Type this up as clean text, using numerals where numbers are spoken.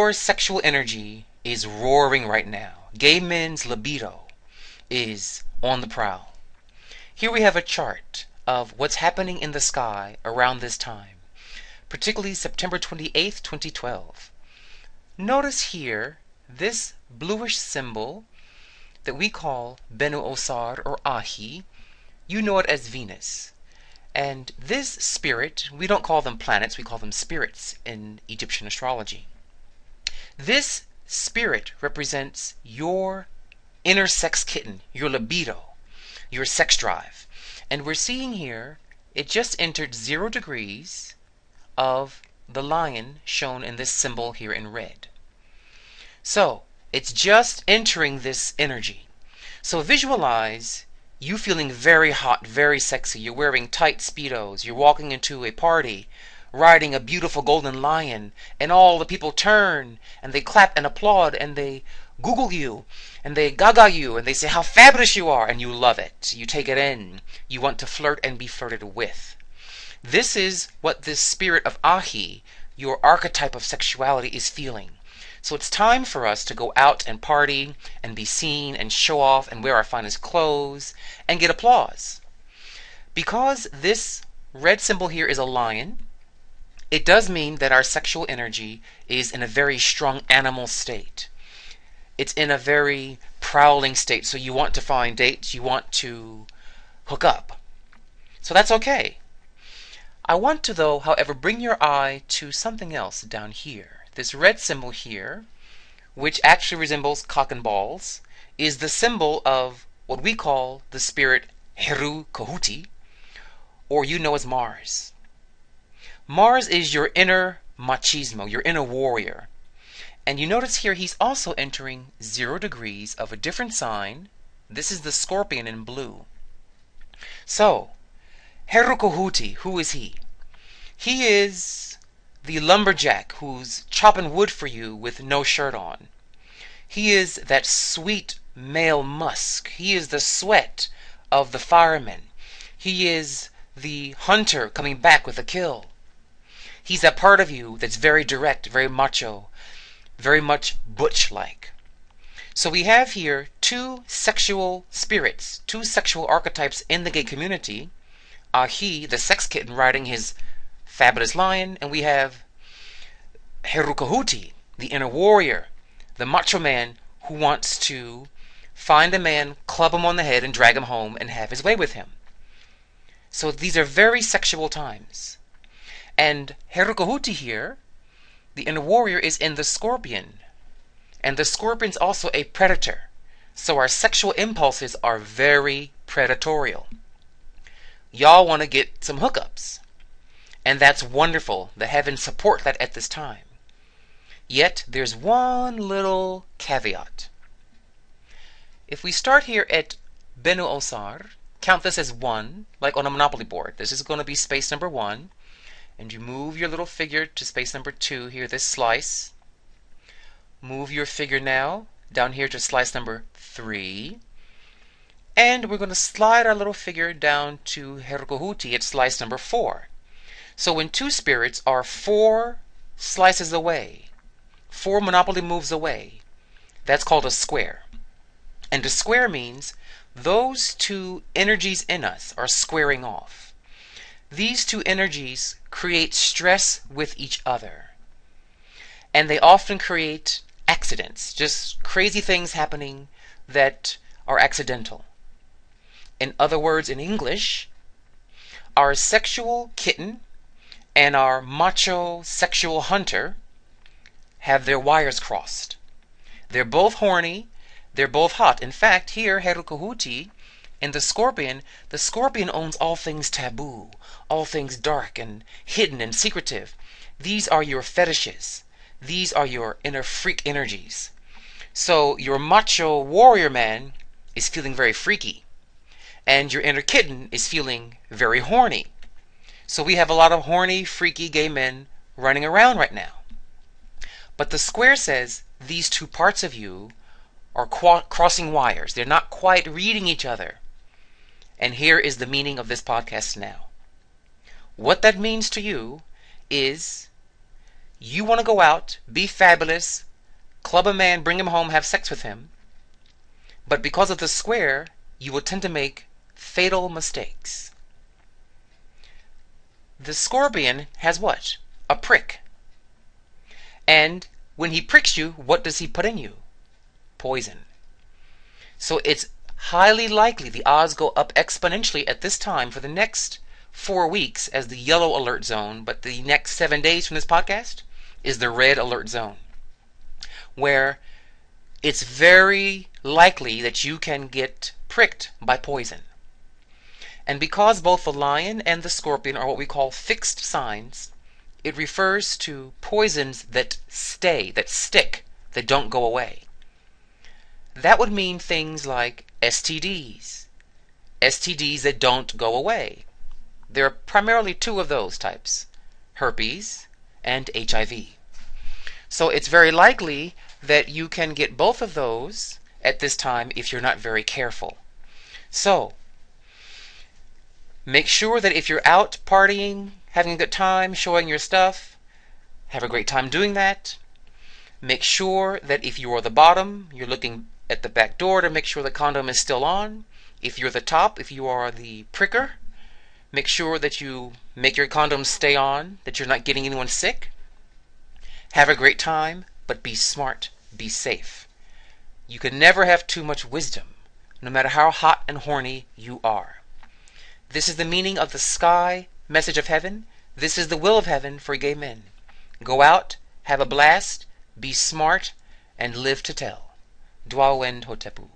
your sexual energy is roaring right now. Gay men's libido is on the prowl. Here we have a chart of what's happening in the sky around this time, particularly September 28th, 2012. Notice here this bluish symbol that we call Benu Osar or Ahi. You know it as Venus. And this spirit, we don't call them planets, we call them spirits in Egyptian astrology. This spirit represents your inner sex kitten, your libido, your sex drive. And we're seeing here, it just entered 0 degrees of the lion shown in this symbol here in red. So, it's just entering this energy. So visualize you feeling very hot, very sexy. You're wearing tight Speedos. You're walking into a party, riding a beautiful golden lion, and all the people turn, and they clap and applaud, and they Google you, and they gaga you, and they say how fabulous you are, and you love it. You take it in. You want to flirt and be flirted with. This is what this spirit of Ahi, your archetype of sexuality, is feeling. So it's time for us to go out and party and be seen and show off and wear our finest clothes and get applause. Because this red symbol here is a lion, it does mean that our sexual energy is in a very strong animal state. It's in a very prowling state. So you want to find dates, you want to hook up. So that's okay. I want to, though, however, bring your eye to something else down here. This red symbol here, which actually resembles cock and balls, is the symbol of what we call the spirit Heru Kohuti, or you know as Mars. Mars is your inner machismo, your inner warrior. And you notice here he's also entering 0 degrees of a different sign. This is the scorpion in blue. So, Heru Kohuti, who is he? He is the lumberjack who's chopping wood for you with no shirt on. He is that sweet male musk. He is the sweat of the fireman. He is the hunter coming back with a kill. He's that part of you that's very direct, very macho, very much butch-like. So we have here 2 sexual spirits, 2 sexual archetypes in the gay community. Ahi, the sex kitten, riding his fabulous lion, and we have Heru Kohuti, the inner warrior, the macho man who wants to find a man, club him on the head, and drag him home and have his way with him. So these are very sexual times. And Heru Kohuti here, the inner warrior, is in the scorpion. And the scorpion's also a predator. So our sexual impulses are very predatorial. Y'all want to get some hookups. And that's wonderful. The heavens support that at this time. Yet, there's one little caveat. If we start here at Benu Osar, count this as 1, like on a Monopoly board. This is going to be space number 1. And you move your little figure to space number 2 here, this slice. Move your figure now down here to slice number 3. And we're going to slide our little figure down to Heru Kohuti at slice number 4. So when 2 spirits are 4 slices away, 4 Monopoly moves away, that's called a square. And a square means those 2 energies in us are squaring off. These 2 energies create stress with each other. And they often create accidents, just crazy things happening that are accidental. In other words, in English, our sexual kitten and our macho sexual hunter have their wires crossed. They're both horny, they're both hot. In fact, here, Heru Kohuti and the scorpion owns all things taboo, all things dark and hidden and secretive. These are your fetishes. These are your inner freak energies. So your macho warrior man is feeling very freaky, and your inner kitten is feeling very horny. So we have a lot of horny, freaky gay men running around right now. But the square says these 2 parts of you are crossing wires. They're not quite reading each other. And here is the meaning of this podcast now. What that means to you is You want to go out, be fabulous, club a man, bring him home, have sex with him. But because of the square, you will tend to make fatal mistakes. The scorpion has what? A prick. And when he pricks you, what does he put in you? Poison. So it's highly likely, the odds go up exponentially at this time for the next 4 weeks as the yellow alert zone, but the next 7 days from this podcast is the red alert zone, where it's very likely that you can get pricked by poison. And because both the lion and the scorpion are what we call fixed signs, it refers to poisons that stay, that stick, that don't go away. That would mean things like STDs, STDs that don't go away. There are primarily 2 of those types, herpes and HIV. So it's very likely that you can get both of those at this time if you're not very careful. So make sure that if you're out partying, having a good time, showing your stuff, have a great time doing that. Make sure that if you are the bottom, you're looking at the back door to make sure the condom is still on. If you're the top, if you are the pricker, make sure that you make your condoms stay on, that you're not getting anyone sick. Have a great time, but be smart, be safe. You can never have too much wisdom, no matter how hot and horny you are. This is the meaning of the sky message of heaven. This is the will of heaven for gay men. Go out, have a blast, be smart, and live to tell. Dwawen Hotepu.